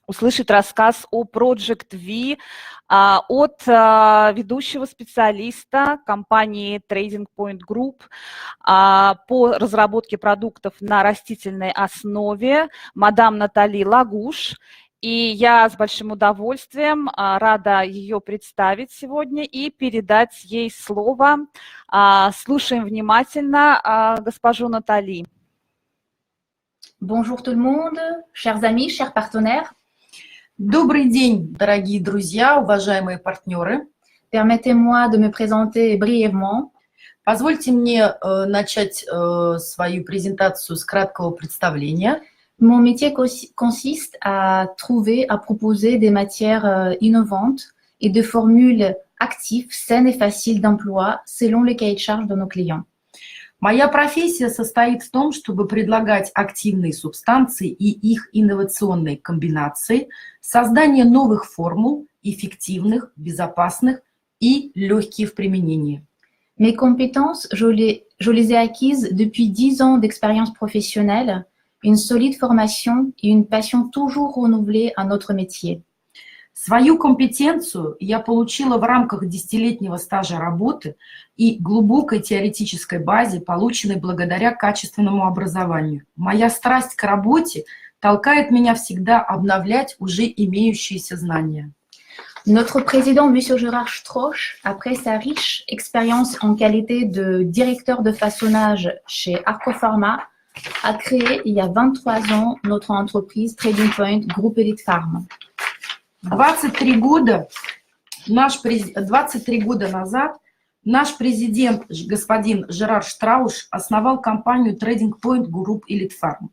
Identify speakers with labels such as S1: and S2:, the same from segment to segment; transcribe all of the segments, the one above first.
S1: услышать рассказ о Project V от ведущего специалиста компании Trading Point Group по разработке продуктов на растительной основе, мадам Натали Лагуш. И я с большим удовольствием рада ее представить сегодня и передать ей слово. Слушаем внимательно госпожу Натали.
S2: Bonjour tout le monde, chers amis, chers partenaires.
S3: Добрый день, дорогие друзья, уважаемые партнеры.
S2: Permettez-moi de me présenter brièvement.
S3: Позвольте мне начать свою презентацию с краткого представления.
S2: Mon métier consiste à trouver, à proposer des matières innovantes et des formules actives, saines et faciles d'emploi selon les cahiers de charges de nos clients.
S3: Моя профессия состоит в том, чтобы предлагать активные субстанции и их инновационные комбинации, создание новых формул, эффективных, безопасных и легких в применении.
S2: Mes compétences, je les ai acquises depuis 10 ans d'expérience professionnelle, une solide formation et une passion toujours renouvelée à notre métier.
S3: Свою компетенцию я получила в рамках 10-летнего стажа работы и глубокой теоретической базе, полученной благодаря качественному образованию. Моя страсть к работе толкает меня всегда обновлять уже имеющиеся знания.
S2: Notre président, M. Gérard Strauch, après sa riche expérience en qualité de directeur de façonnage chez Arcopharma, a créé il y a 23 ans notre entreprise Trading Point Group Elite Farm.
S3: 23 года назад наш президент, господин Жерар Штрауш, основал компанию Trading Point Group Elite Farm.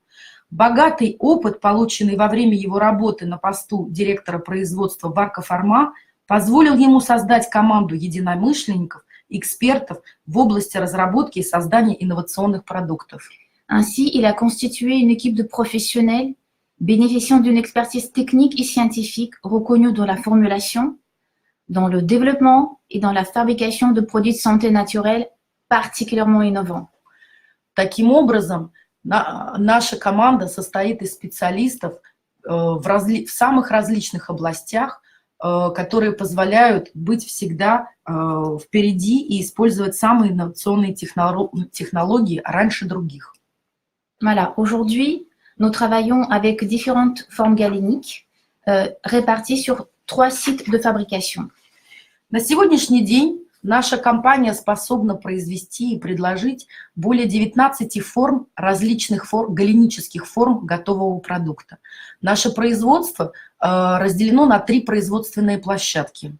S3: Богатый опыт, полученный во время его работы на посту директора производства в Аркофарма, позволил ему создать команду единомышленников, экспертов в области разработки и создания инновационных продуктов.
S2: Ainsi, il a constitué une équipe de professionnels bénéficiant d'une expertise technique et scientifique reconnue dans la formulation, dans le développement et dans la fabrication de produits de santé naturelle particulièrement innovants.
S3: Таким образом, наша команда состоит из специалистов в самых различных областях, которые позволяют быть всегда впереди и использовать самые инновационные технологии раньше других.
S2: Voilà, aujourd'hui, nous travaillons avec différentes formes galéniques réparties sur 3 sites de fabrication.
S3: На сегодняшний день наша компания способна произвести и предложить более 19 форм, различных форм, галенических форм готового продукта. Наше производство разделено на 3 производственные площадки.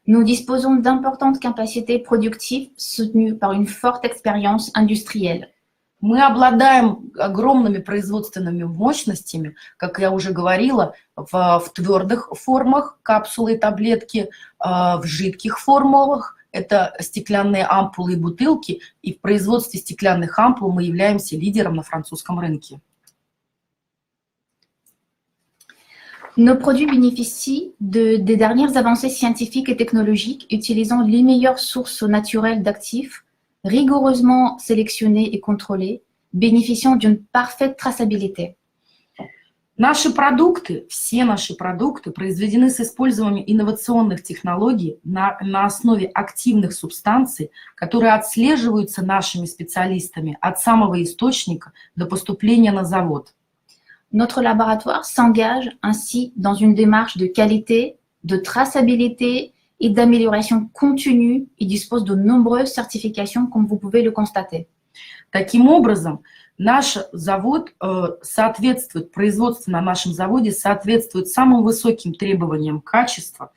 S2: Nous disposons d'importantes capacités productives soutenues par une forte expérience industrielle.
S3: Мы обладаем огромными производственными мощностями, как я уже говорила, в твердых формах, капсулы и таблетки, в жидких формулах, это стеклянные ампулы и бутылки, и в производстве стеклянных ампул мы являемся лидером на французском рынке.
S2: Nos produits bénéficient des dernières avancées scientifiques et technologiques utilisant les meilleures sources naturelles d'actifs, rigoureusement sélectionnés et contrôlés, bénéficiant d'une parfaite traçabilité.
S3: Наши продукты, все наши продукты произведены с использованием инновационных технологий на основе активных субстанций, которые отслеживаются нашими специалистами от самого источника до поступления на завод.
S2: Notre laboratoire s'engage ainsi dans une démarche de qualité, de traçabilité et d'amélioration continue et dispose de nombreuses certifications, comme vous pouvez le constater.
S3: Таким образом, наш завод соответствует, производство на нашем заводе соответствует самым высоким требованиям качества,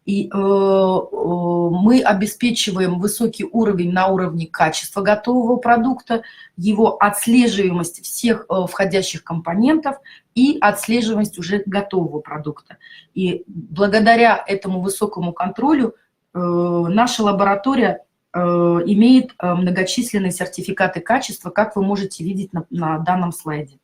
S3: и мы обеспечиваем высокий уровень на уровне качества готового продукта, его отслеживаемость всех входящих компонентов и отслеживаемость уже готового продукта. И благодаря этому высокому контролю наша лаборатория имеет многочисленные сертификаты качества, как вы можете видеть на данном слайде.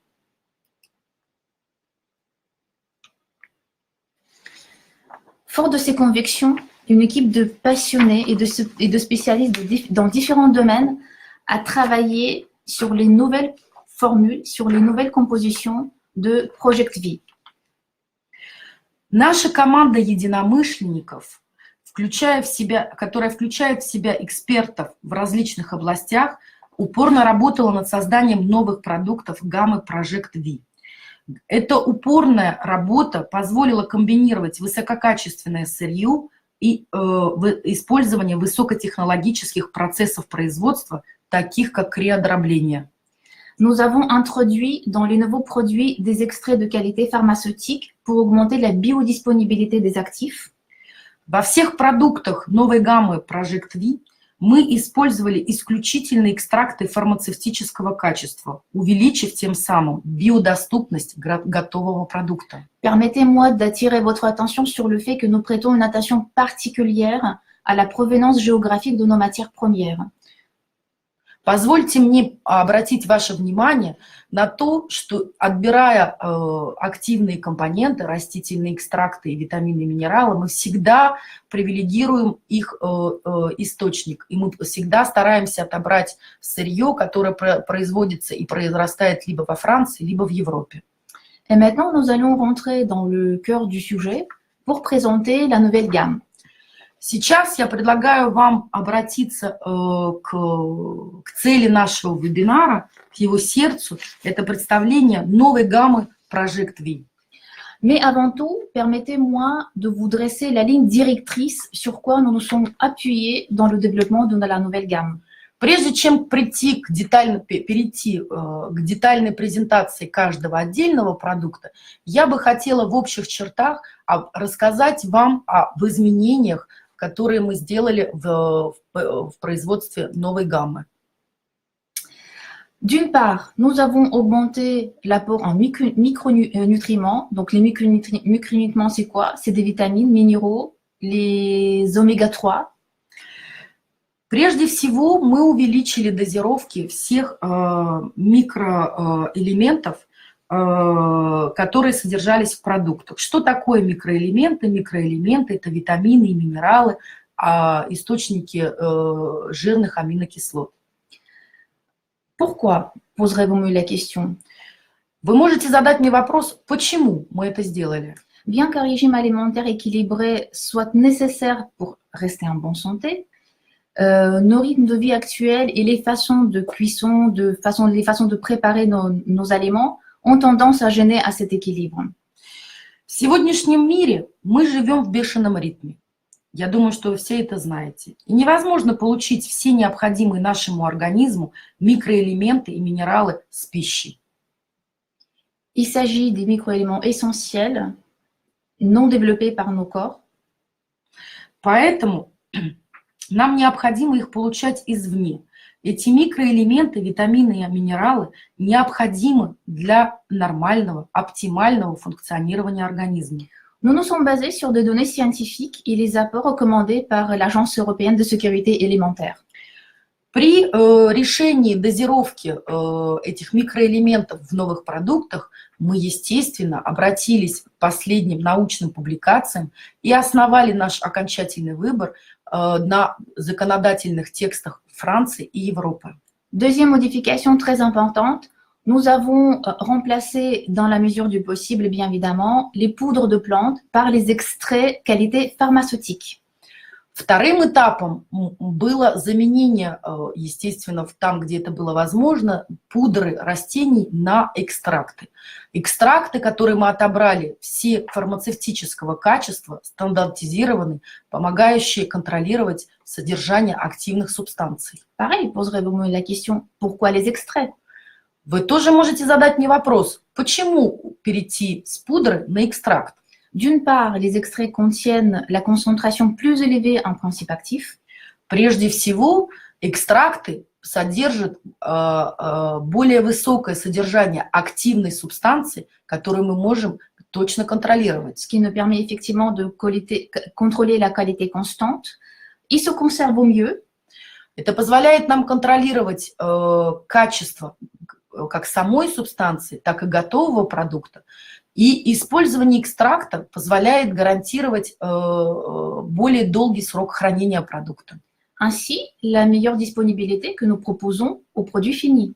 S2: Fort de ces convictions, une équipe de passionnés et de spécialistes dans différents domaines a travaillé sur les nouvelles formules, sur les nouvelles compositions de Project V.
S3: Наша команда единомышленников, которая включает в себя экспертов в различных областях, упорно работала над созданием новых продуктов гаммы Project V. Эта упорная работа позволила комбинировать высококачественное сырье и использование высокотехнологических процессов производства, таких как криодробление.
S2: Nous avons introduit dans les nouveaux produits des extraits de qualité pharmaceutique pour augmenter la biodisponibilité des actifs.
S3: Во всех продуктах новой гаммы Project V мы использовали исключительно экстракты фармацевтического качества, увеличив тем самым биодоступность готового продукта.
S2: Permettez-moi d'attirer votre attention sur le fait que nous prêtons une attention particulière à la provenance géographique de nos matières premières.
S3: Позвольте мне обратить ваше внимание на то, что, отбирая активные компоненты, растительные экстракты и витамины и минералы, мы всегда привилегируем их источник. И мы всегда стараемся отобрать сырье, которое производится и произрастает либо во Франции, либо в Европе.
S2: Et maintenant, nous allons rentrer dans le cœur du sujet pour présenter la nouvelle gamme.
S3: Сейчас я предлагаю вам обратиться к цели нашего вебинара, к его сердцу. Это представление новой гаммы Project V.
S2: Mais avant tout, permettez-moi de vous dresser la ligne directrice sur quoi nous nous sommes appuyés dans le développement de la nouvelle gamme.
S3: Прежде чем перейти к детальной презентации каждого отдельного продукта, я бы хотела в общих чертах рассказать вам об изменениях, которые мы сделали в производстве новой гаммы.
S2: D'une part, nous avons augmenté l'apport en micronutriments. Donc, les micronutriments, c'est quoi? C'est des vitamines, minéraux, les oméga 3.
S3: Прежде всего, мы увеличили дозировки всех микроэлементов, которые содержались в продуктах. Что такое микроэлементы? Микроэлементы – это витамины и минералы, источники жирных аминокислот.
S2: Pourquoi, poserez-vous la question?
S3: Вы можете задать мне вопрос, почему мы это сделали?
S2: Bien qu'un régime alimentaire équilibré soit nécessaire pour rester en bonne santé, nos rythmes de vie actuels et les façons de cuisson, les façons de préparer nos aliments ont tendance à gêner à cet équilibre.
S3: В сегодняшнем мире мы живем в бешеном ритме. Я думаю, что вы все это знаете. И невозможно получить все необходимые нашему организму микроэлементы и минералы с пищей.
S2: Il s'agit des microéléments essentiels non développés par nos corps.
S3: Поэтому нам необходимо их получать извне. Эти микроэлементы, витамины и минералы необходимы для нормального, оптимального функционирования организма.
S2: Nous nous sommes basés sur des données scientifiques et les apports recommandés par l'Agence européenne de sécurité élémentaire.
S3: При решении дозировки этих микроэлементов в новых продуктах мы, естественно, обратились к последним научным публикациям и основали наш окончательный выбор на законодательных текстах Франции и Европы.
S2: Deuxième modification très importante, nous avons remplacé, dans la mesure du possible, bien évidemment, les poudres de plantes par les extraits qualité pharmaceutique.
S3: Вторым этапом было заменение, естественно, там, где это было возможно, пудры растений на экстракты. Экстракты, которые мы отобрали, все фармацевтического качества, стандартизированы, помогающие контролировать содержание активных субстанций.
S2: Pareil, poserez-vous la question, pourquoi les extraits?
S3: Вы тоже можете задать мне вопрос, почему перейти с пудры на экстракт?
S2: D'une part, les extraits contiennent la concentration plus élevée en principe actif.
S3: Прежде всего, экстракты содержат более высокое содержание активной субстанции, которую мы можем точно контролировать.
S2: Ce qui nous permet effectivement de contrôler la qualité constante. Ils se conservent au mieux.
S3: Это позволяет нам контролировать качество как самой субстанции, так и готового продукта. И использование экстракта позволяет гарантировать более долгий срок хранения продукта.
S2: Ainsi, la meilleure disponibilité que nous proposons aux produits finis.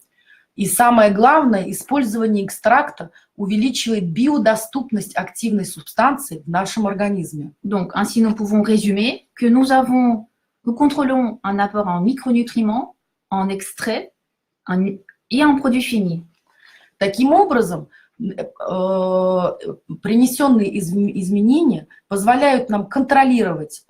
S3: И самое главное, использование экстракта увеличивает биодоступность активной субстанции в нашем организме.
S2: Donc, ainsi, nous pouvons résumer que nous contrôlons un apport en micronutriments, en extrait et en produit fini.
S3: Таким образом, принесенные изменения позволяют нам контролировать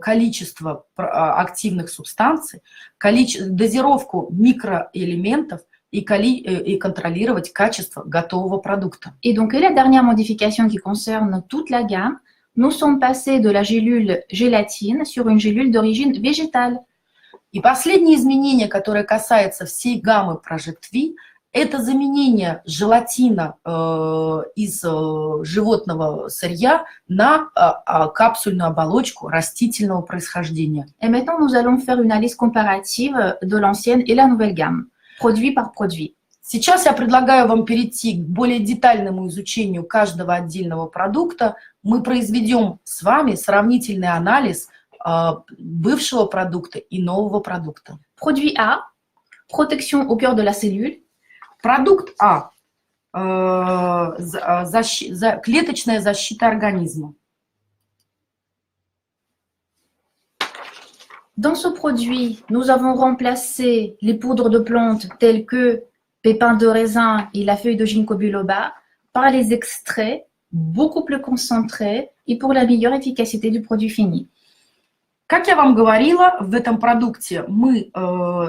S3: количество активных субстанций, дозировку микроэлементов и контролировать качество готового продукта.
S2: Et donc, la dernière modification qui concerne toute la gamme, nous sommes passés de la gélule gélatine sur une gélule d'origine végétale.
S3: И последнее изменение, которое касается всей гаммы Project V, это заменение желатина из животного сырья на капсульную оболочку растительного происхождения.
S2: Et maintenant, nous allons faire une analyse comparative de l'ancienne et la nouvelle gamme, produit par produit.
S3: Сейчас я предлагаю вам перейти к более детальному изучению каждого отдельного продукта. Мы произведем с вами сравнительный анализ бывшего продукта и нового продукта.
S2: Produit A, protection au cœur de la cellule.
S3: Продукт А клеточная защита организма.
S2: Dans ce produit, nous avons remplacé les poudres de plantes telles que pépins de raisin et la feuille de ginkgo biloba par les extraits beaucoup plus concentrés et pour la meilleure efficacité du produit fini.
S3: Как я вам говорила, в этом продукте мы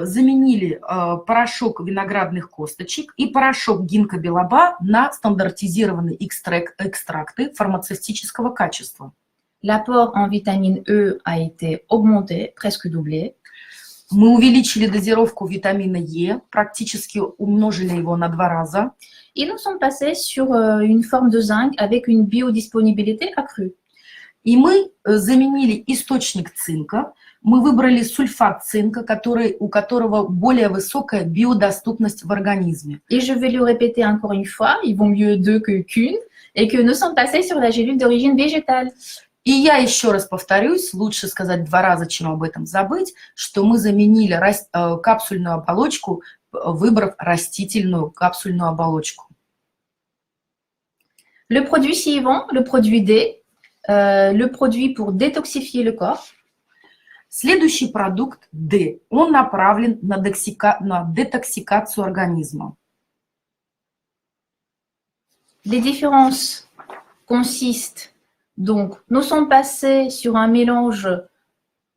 S3: заменили порошок виноградных косточек и порошок гинкго билоба на стандартизированные экстракты фармацевтического качества.
S2: L'apport en vitamine E a été augmenté, presque doublé.
S3: Мы увеличили дозировку витамина Е, практически умножили его на 2 раза.
S2: Et nous sommes passés sur une forme de zinc avec une biodisponibilité accrue.
S3: И мы заменили источник цинка, мы выбрали сульфат цинка, у которого более высокая биодоступность в организме.
S2: Et je vais le répéter encore une fois, il vaut mieux deux qu'une, et que nous sommes passés sur la gélule d'origine végétale.
S3: И я еще раз повторюсь, лучше сказать 2 раза, чем об этом забыть, что мы заменили капсульную оболочку, выбрав растительную капсульную оболочку.
S2: Le produit suivant, le produit D, le produit pour détoxifier le corps.
S3: Следующий продукт D, он направлен на детоксикацию организма.
S2: Les différences consistent. Donc, nous sommes passés sur un mélange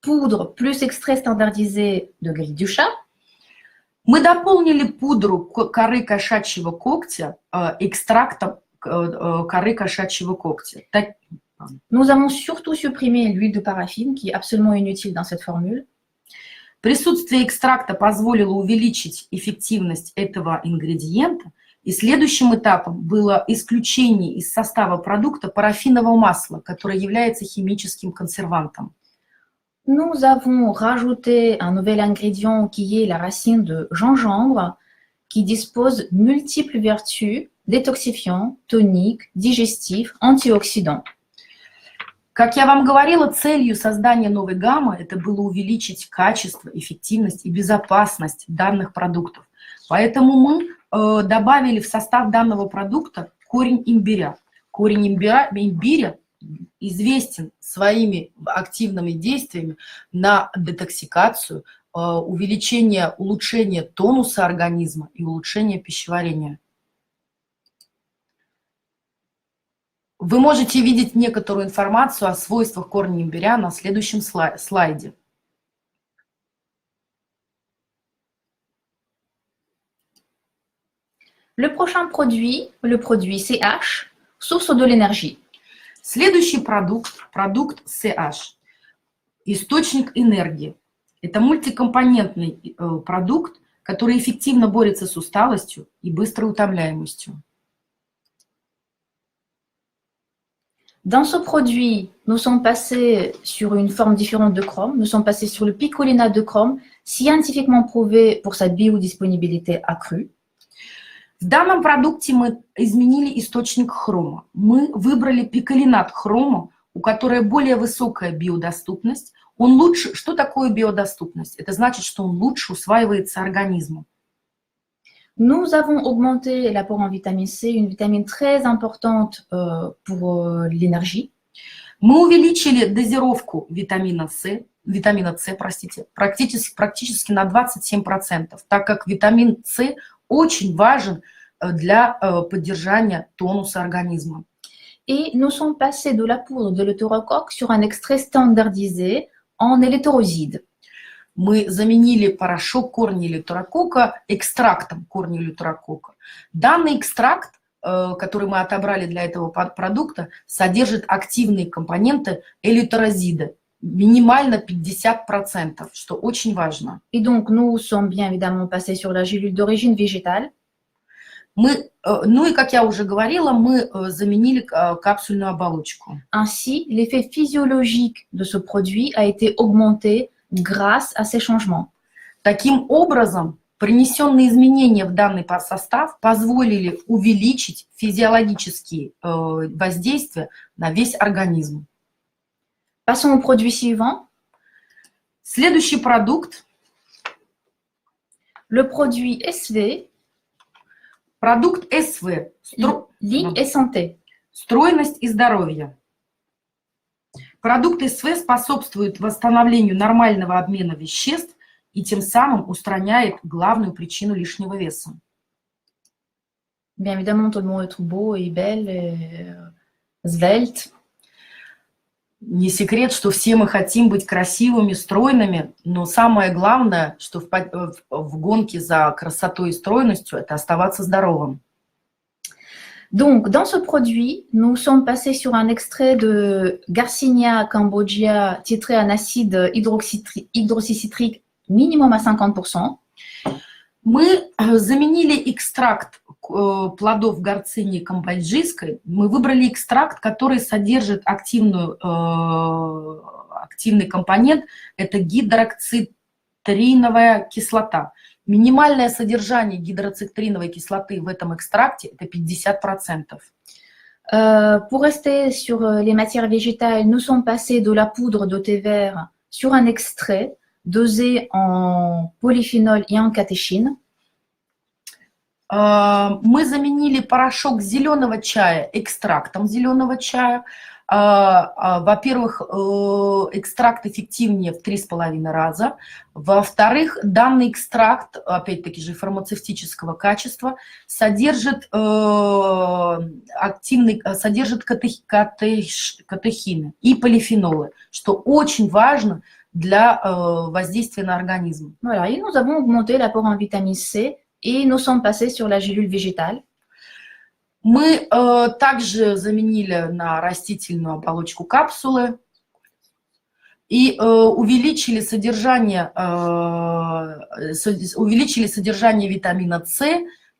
S2: poudre plus extrait standardisé de grille du chat.
S3: Мы дополнили пудру коры кошачьего когтя экстрактом коры кошачьего когтя.
S2: Nous avons surtout supprimé l'huile de paraffine qui est absolument inutile dans cette formule.
S3: Присутствие экстракта позволило увеличить эффективность этого ингредиента. И следующим этапом было исключение из состава продукта парафинового масла, которое является химическим консервантом.
S2: Nous avons rajouté un nouvel ingrédient qui est la racine de gingembre, qui dispose multiples vertus détoxifiants, toniques, digestifs, antioxydants.
S3: Как я вам говорила, целью создания новой гаммы это было увеличить качество, эффективность и безопасность данных продуктов. Поэтому мы добавили в состав данного продукта корень имбиря. Корень имбиря известен своими активными действиями на детоксикацию, улучшение тонуса организма и улучшение пищеварения. Вы можете видеть некоторую информацию о свойствах корня имбиря на следующем слайде.
S2: Le prochain produit, le produit CH, source de l'énergie.
S3: Следующий продукт CH, источник энергии. Это мультикомпонентный продукт, который эффективно борется с усталостью и быстрой утомляемостью.
S2: Dans ce produit, nous sommes passés sur une forme différente de chrome. Nous sommes passés sur le picolinate de chrome, scientifiquement prouvé pour sa biodisponibilité accrue.
S3: В данном продукте мы изменили источник хрома. Мы выбрали пиколинат хрома, у которой более высокая биодоступность. Он лучше... Что такое биодоступность? Это значит, что он лучше усваивается организмом.
S2: Nous avons augmenté l'apport en vitamine C, une vitamine très importante pour l'énergie.
S3: Мы увеличили дозировку витамина С, простите, практически на 27%, так как витамин С очень важен для поддержания тонуса организма.
S2: Et nous sommes passés de la poudre de l'eutérocoque sur un extrait standardisé en électroside.
S3: Мы заменили порошок корня элeuterococa экстрактом корня элeuterococa. Данный экстракт, который мы отобрали для этого продукта, содержит активные компоненты элeuтерозида, минимально 50%, что очень важно.
S2: Et donc, nous sommes bien évidemment passés sur la gélule d'origine végétale.
S3: Ну и, как я уже говорила, мы заменили капсульную оболочку.
S2: Ainsi, l'effet physiologique de ce produit a été augmenté grâce à ces changements.
S3: Таким образом, принесенные изменения в данный состав позволили увеличить физиологические воздействия на весь организм.
S2: Passons au produit suivant.
S3: Следующий продукт.
S2: Le produit SV,
S3: Продукт СВ.
S2: ligne et santé.
S3: Стройность и здоровье. Продукт СВ способствует восстановлению нормального обмена веществ и тем самым устраняет главную причину лишнего веса.
S2: Bien évidemment, tout le monde est tout beau et belle et svelte.
S3: Не секрет, что все мы хотим быть красивыми, стройными, но самое главное, что в гонке за красотой и стройностью, это оставаться здоровым.
S2: Donc, dans ce produit, nous sommes passés sur un extrait de Garcinia cambogia titré en acide hydroxycitrique minimum à 50%.
S3: Мы заменили экстракт плодов горцинии камбоджийской. Мы выбрали экстракт, который содержит активный компонент. Это гидрокситриновая кислота. Минимальное содержание гидроцитриновой кислоты в этом экстракте – это 50%.
S2: Pour rester sur les matières végétales, nous sommes passés de la poudre de thé vert sur un extrait dosé en polyphénol et en catéchine.
S3: Мы заменили порошок зеленого чая экстрактом зеленого чая. Во-первых, экстракт эффективнее в 3,5 раза. Во-вторых, данный экстракт, опять-таки же фармацевтического качества, содержит катехины и полифенолы, что очень важно для воздействия на организм.
S2: Voilà, et nous avons augmenté l'apport en vitamine C et nous sommes passés sur la gélule végétale.
S3: Мы также заменили на растительную оболочку капсулы и увеличили содержание витамина С,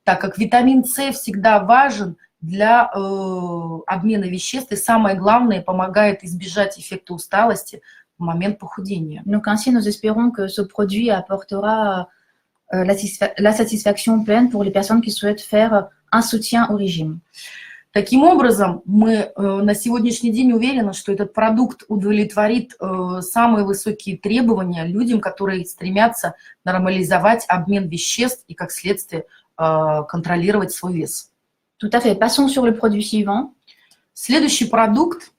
S3: так как витамин С всегда важен для обмена веществ и, самое главное, помогает избежать эффекта усталости в момент похудения.
S2: Donc ainsi, nous espérons que ce produit apportera la satisfaction pleine pour les personnes qui souhaitent faire un soutien au régime.
S3: Таким образом, мы на сегодняшний день уверены, что этот продукт удовлетворит самые высокие требования людям, которые стремятся нормализовать обмен веществ и, как следствие, контролировать свой вес.
S2: Tout à fait. Passons sur le produit suivant.
S3: Следующий продукт.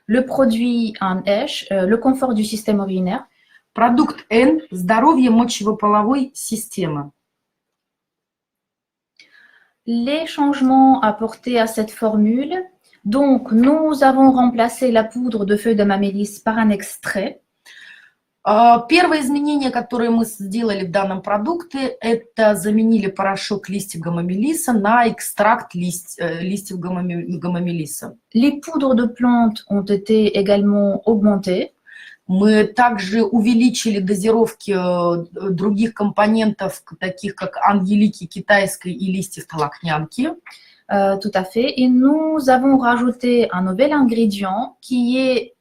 S2: Le produit en H, le confort du système urinaire.
S3: Продукт N – здоровье мочевополовой системы.
S2: Les changements apportés à cette formule. Donc, nous avons remplacé la poudre de feuilles de mamélis par un extrait.
S3: Первое изменение, которое мы сделали в данном продукте, это заменили порошок листьев гамамелиса на экстракт листьев гамамелиса.
S2: Les poudres de plantes ont été également augmentées.
S3: Мы также увеличили дозировки других компонентов, таких как ангелики китайской и листьев толокнянки.
S2: Tout à fait. Et nous avons rajouté un nouvel ingrédient qui est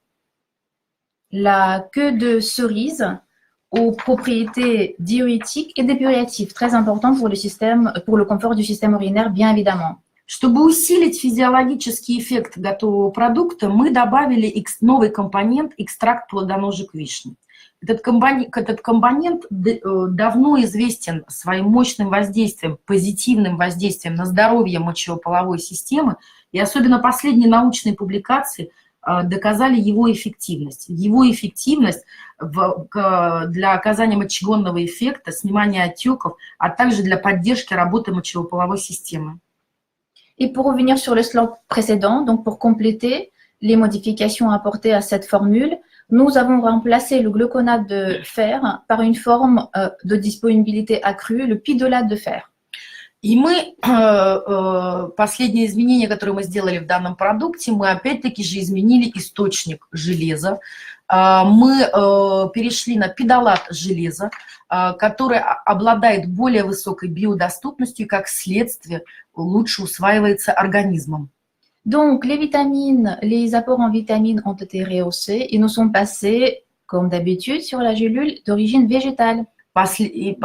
S2: la queue de cerise aux propriétés diurétiques et dépuratives, très important pour le confort du système urinaire, bien évidemment.
S3: Чтобы усилить физиологический эффект готового продукта, мы добавили новый компонент экстракт плодоножек вишни. Этот компонент давно известен своим мощным воздействием, позитивным воздействием на здоровье мочеполовой системы, и особенно последние научные публикации доказали его эффективность. Его эффективность для оказания мочегонного эффекта, снимания отеков, а также для поддержки работы мочеполовой системы.
S2: Et pour revenir sur le slide précédent, donc pour compléter les modifications apportées à cette formule, nous avons remplacé le gluconate de fer par une forme de disponibilité accrue, le pidolate de fer.
S3: И мы, последние изменения, которые мы сделали в данном продукте, мы опять-таки же изменили источник железа. Мы перешли на пидолат железа, который обладает более высокой биодоступностью и, как следствие, лучше усваивается организмом.
S2: Donc, les vitamines, les apports en vitamines ont été rehaussés et nous sont passés, comme d'habitude, sur la gélule d'origine végétale.
S3: И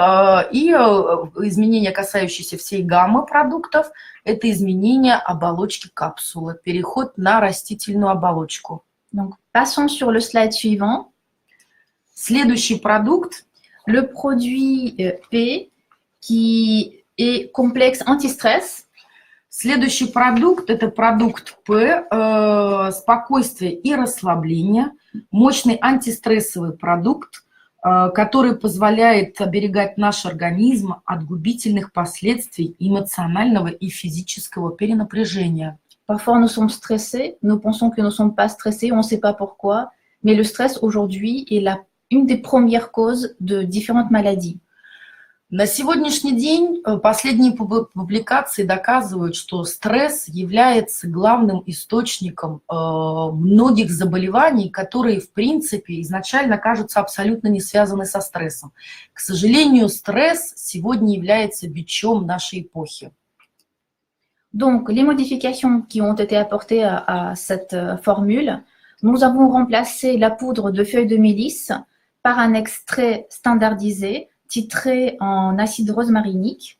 S3: изменения, касающиеся всей гаммы продуктов, это изменение оболочки капсулы, переход на растительную оболочку.
S2: Donc, passons sur le slide suivant.
S3: Следующий продукт.
S2: Le produit P, qui est complexe anti-stress.
S3: Следующий продукт – это продукт П, спокойствие и расслабление, мощный антистрессовый продукт, который позволяет оберегать наш организм от губительных последствий эмоционального и физического перенапряжения.
S2: Parfois, nous sommes stressés, nous pensons que nous ne sommes pas stressés, on ne sait pas pourquoi, mais le stress aujourd'hui est une des premières causes de différentes maladies.
S3: На сегодняшний день последние публикации доказывают, что стресс является главным источником многих заболеваний, которые, в принципе, изначально кажутся абсолютно не связаны со стрессом. К сожалению, стресс сегодня является бичом нашей эпохи.
S2: Donc, les modifications qui ont été apportées à cette formule, nous avons remplacé la poudre de feuilles de mélisse par un extrait standardisé titré en acide rosmarinique.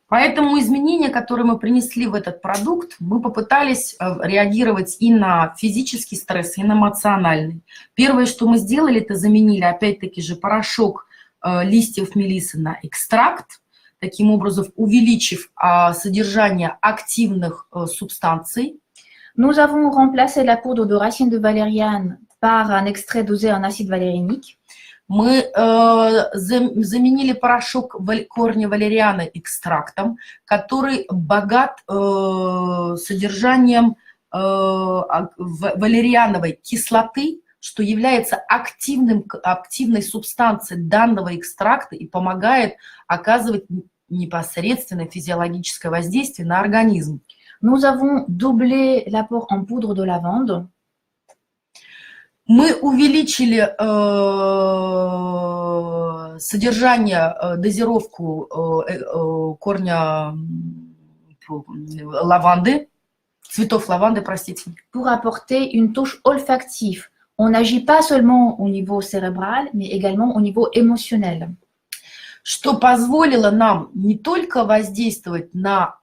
S3: Поэтому изменения, которые мы принесли в этот продукт, мы попытались реагировать и на физический стресс, и на эмоциональный. Первое, что мы сделали, это заменили, опять-таки же, порошок листьев мелиссы на экстракт, таким образом увеличив содержание активных субстанций.
S2: Nous avons remplacé la poudre de racine de valériane par un extrait dosé en acide valérinique.
S3: Мы заменили порошок корня валериана экстрактом, который богат содержанием валериановой кислоты, что является активной субстанцией данного экстракта и помогает оказывать непосредственное физиологическое воздействие на организм.
S2: Nous avons doublé l'apport en poudre de lavande.
S3: Мы увеличили содержание, дозировку корня лаванды, цветов лаванды, простите.
S2: Pour apporter une touche olfactive. On n'agit pas seulement au niveau cérébral, mais également au niveau émotionnel.
S3: Что позволило нам не только воздействовать на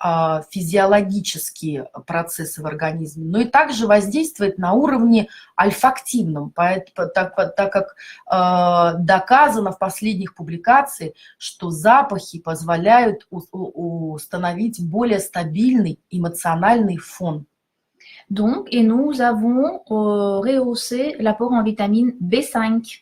S3: физиологические процессы в организме, но и также воздействовать на уровне альфактивном, так как доказано в последних публикациях, что запахи позволяют установить более стабильный эмоциональный фон.
S2: Donc, et nous avons rehaussé l'apport en vitamine B5.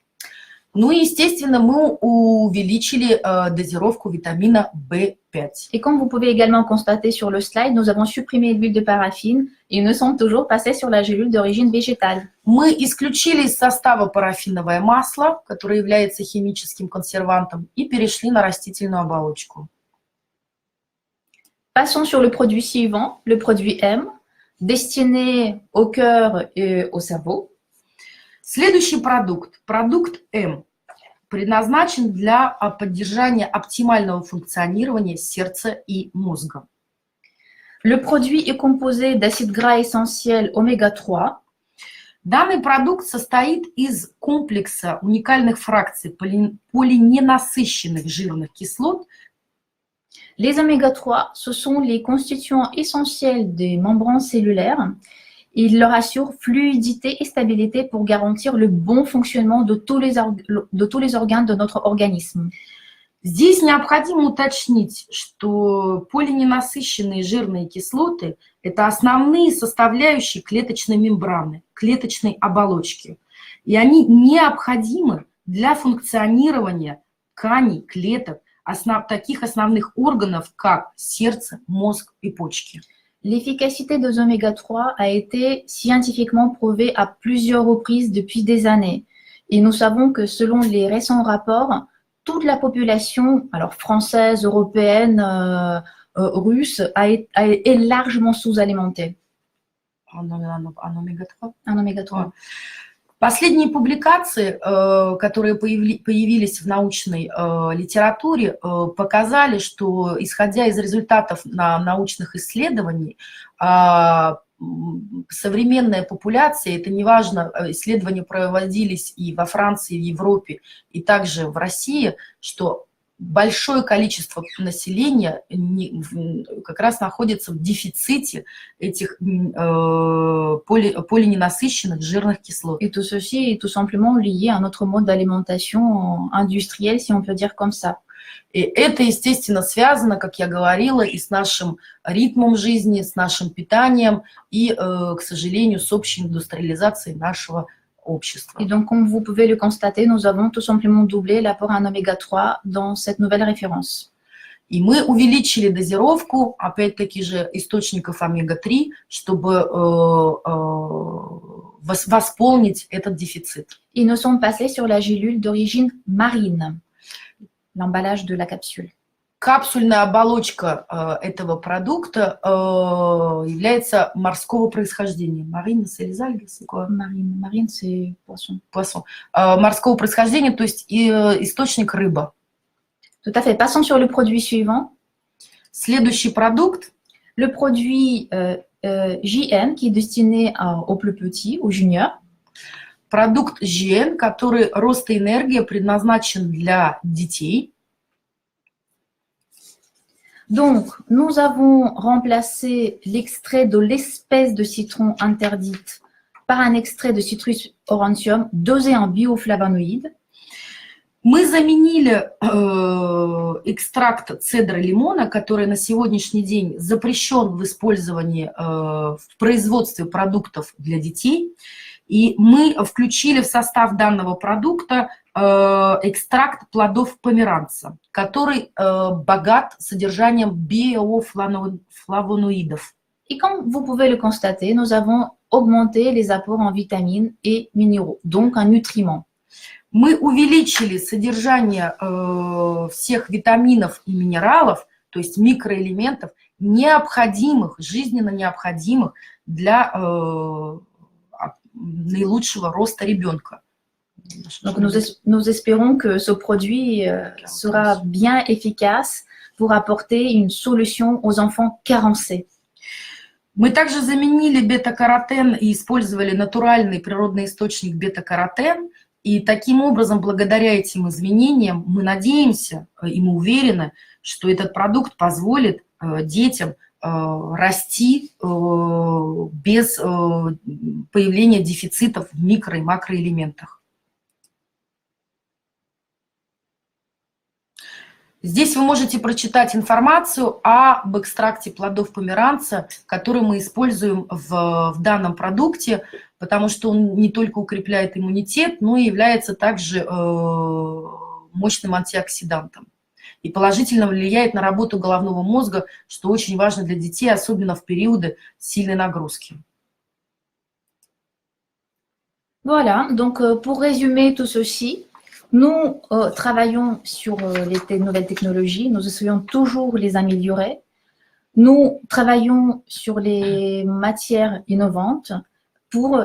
S3: Ну и, естественно, мы увеличили дозировку витамина В5.
S2: Et comme vous pouvez également constater sur le slide, nous avons supprimé l'huile de paraffine et nous sommes toujours passés sur la gélule d'origine végétale.
S3: Мы исключили из состава парафиновое масло, которое является химическим консервантом, и перешли на растительную оболочку.
S2: Passons sur le produit suivant, le produit M, destiné au cœur et au cerveau.
S3: Следующий продукт, продукт М, предназначен для поддержания оптимального функционирования сердца и мозга.
S2: Le produit est composé d'acides gras essentiels oméga 3.
S3: Данный продукт состоит из комплекса уникальных фракций полиненасыщенных жирных кислот.
S2: Les oméga 3, ce sont les constituants essentiels des membranes cellulaires Il leur assure fluidité et stabilité pour garantir le bon fonctionnement de tous les organes de notre organisme.
S3: Здесь необходимо уточнить, что полиненасыщенные жирные кислоты – это основные составляющие клеточной мембраны, клеточной оболочки. И они необходимы для функционирования тканей, клеток, таких основных органов, как сердце, мозг и почки.
S2: L'efficacité des oméga-3 a été scientifiquement prouvée à plusieurs reprises depuis des années. Et nous savons que selon les récents rapports, toute la population, alors française, européenne, russe, est largement sous-alimentée.
S3: En oméga-3?
S2: Un oméga-3.
S3: Последние публикации, которые появились в научной литературе, показали, что, исходя из результатов научных исследований, современная популяция, это неважно, исследования проводились и во Франции, и в Европе, и также в России, что большое количество населения как раз находится в дефиците этих полиненасыщенных жирных кислот.
S2: Et tout ceci est tout simplement lié à notre mode d'alimentation industriel, si on peut dire comme ça.
S3: И это, естественно, связано, как я говорила, и с нашим ритмом жизни, с нашим питанием, и, к сожалению, с общей индустриализацией нашего общества.
S2: Et donc, comme vous pouvez le constater, nous avons tout simplement doublé l'apport en oméga-3 dans cette nouvelle référence.
S3: И мы увеличили дозировку, опять-таки же, источников омега-3, чтобы восполнить этот дефицит.
S2: Et nous sommes passés sur la gélule d'origine marine, l'emballage de la capsule.
S3: Капсульная оболочка этого продукта является морского происхождения. Marine, c'est les algues, c'est quoi?
S2: Marine, c'est poisson.
S3: Poisson. Морского происхождения, то есть источник рыба.
S2: Tout à fait. Passons sur le produit suivant.
S3: Следующий продукт.
S2: Le produit JN, qui est destiné aux plus petits, aux juniors.
S3: Продукт JN, который рост и энергия предназначен для детей.
S2: Donc, nous avons remplacé l'extrait de l'espèce de citron interdite par un extrait de Citrus aurantium dosé en bioflavonoïdes.
S3: Мы заменили экстракт цедра лимона, который на сегодняшний день запрещен в использовании в производстве продуктов для детей. И мы включили в состав данного продукта экстракт плодов померанца, который богат содержанием биофлавоноидов.
S2: Et comme vous pouvez le constater, nous avons augmenté les apports en vitamines et minéraux, donc en nutriments.
S3: Мы увеличили содержание всех витаминов и минералов, то есть микроэлементов, необходимых, жизненно необходимых для наилучшего роста ребенка.
S2: Donc, nous espérons que ce produit sera bien efficace pour apporter une solution aux enfants carencés.
S3: Мы также заменили бета-каротен и использовали натуральный природный источник бета-каротен. И таким образом, благодаря этим изменениям, мы надеемся и мы уверены, что этот продукт позволит детям расти без появления дефицитов в микро- и макроэлементах. Здесь вы можете прочитать информацию об экстракте плодов померанца, который мы используем в данном продукте, потому что он не только укрепляет иммунитет, но и является также мощным антиоксидантом. И положительно влияет на работу головного мозга, что очень важно для детей, особенно в периоды сильной нагрузки.
S2: Voilà, donc pour résumer tout ceci, nous travaillons sur les nouvelles technologies, nous essayons toujours les améliorer. Nous travaillons sur les matières innovantes pour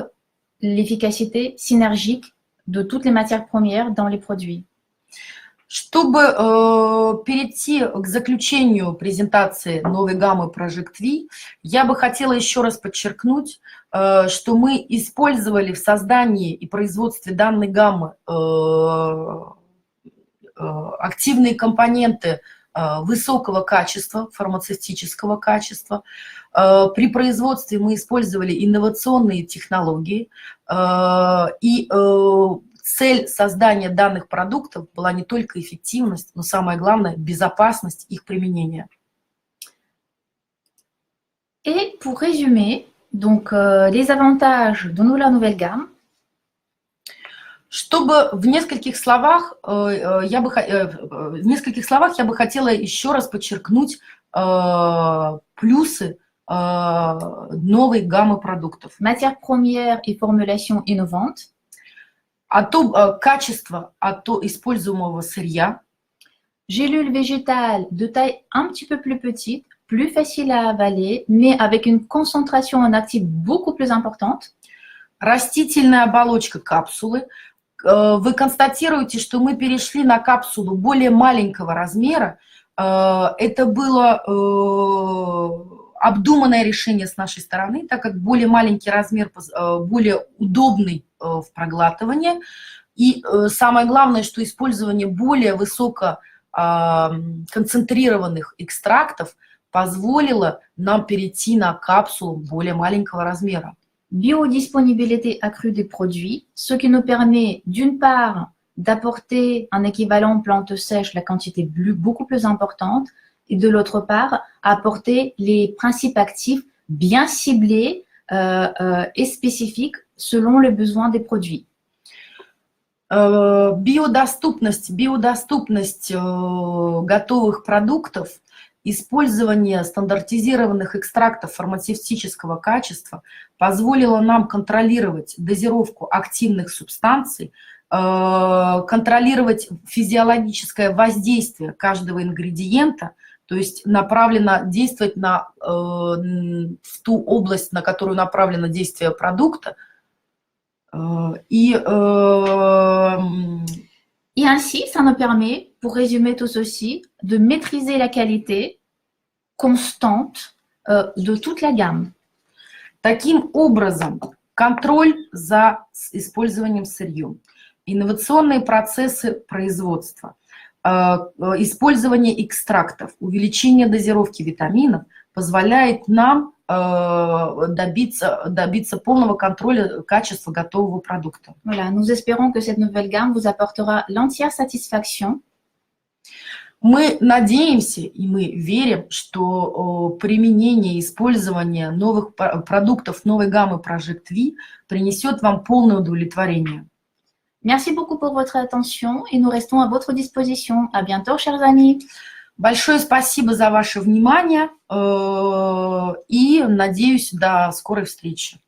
S2: l'efficacité synergique de toutes les matières premières dans les produits.
S3: Чтобы перейти к заключению презентации новой гаммы Project V, я бы хотела еще раз подчеркнуть, что мы использовали в создании и производстве данной гаммы активные компоненты высокого качества, фармацевтического качества. При производстве мы использовали инновационные технологии, и цель создания данных продуктов была не только эффективность, но самое главное – безопасность их применения.
S2: Et pour résumer, donc les avantages de la nouvelle gamme.
S3: Чтобы в нескольких словах я бы хотела еще раз подчеркнуть плюсы новой гаммы продуктов.
S2: Matières premières et formulations innovantes.
S3: Качество используемого сырья.
S2: Gélules végétales de taille un petit peu plus petite, plus facile à avaler, mais avec une concentration en actifs beaucoup plus importante.
S3: Растительная оболочка капсулы. Вы констатируете, что мы перешли на капсулу более маленького размера. Это было обдуманное решение с нашей стороны, так как более маленький размер более удобный в проглатывании. И самое главное, что использование более высоко концентрированных экстрактов позволило нам перейти на капсулу более маленького размера.
S2: Biodisponibilité accrue des produits, ce qui nous permet d'une part d'apporter un équivalent plante sèche, la quantité beaucoup plus importante, et de l'autre part, apporter les principes actifs bien ciblés et spécifiques selon les besoins des produits.
S3: Биодоступность готовых продуктов, использование стандартизированных экстрактов фармацевтического качества позволило нам контролировать дозировку активных субстанций, контролировать физиологическое воздействие каждого ингредиента, то есть действовать в ту область, на которую направлено действие продукта.
S2: Et ainsi, ça nous permet, pour résumer tout ceci, de maîtriser la qualité constante de toute la gamme.
S3: Таким образом, контроль за использованием сырья, инновационные процессы производства, использование экстрактов, увеличение дозировки витаминов позволяет нам добиться полного контроля качества готового продукта.
S2: Voilà, nous espérons que cette nouvelle gamme vous apportera l'entière satisfaction.
S3: Мы надеемся и мы верим, что применение и использование новых продуктов новой гаммы Project V принесет вам полное удовлетворение.
S2: Merci beaucoup pour votre attention et nous restons à votre disposition. À bientôt, chers amis.
S3: Большое спасибо за ваше внимание и надеюсь до скорой встречи.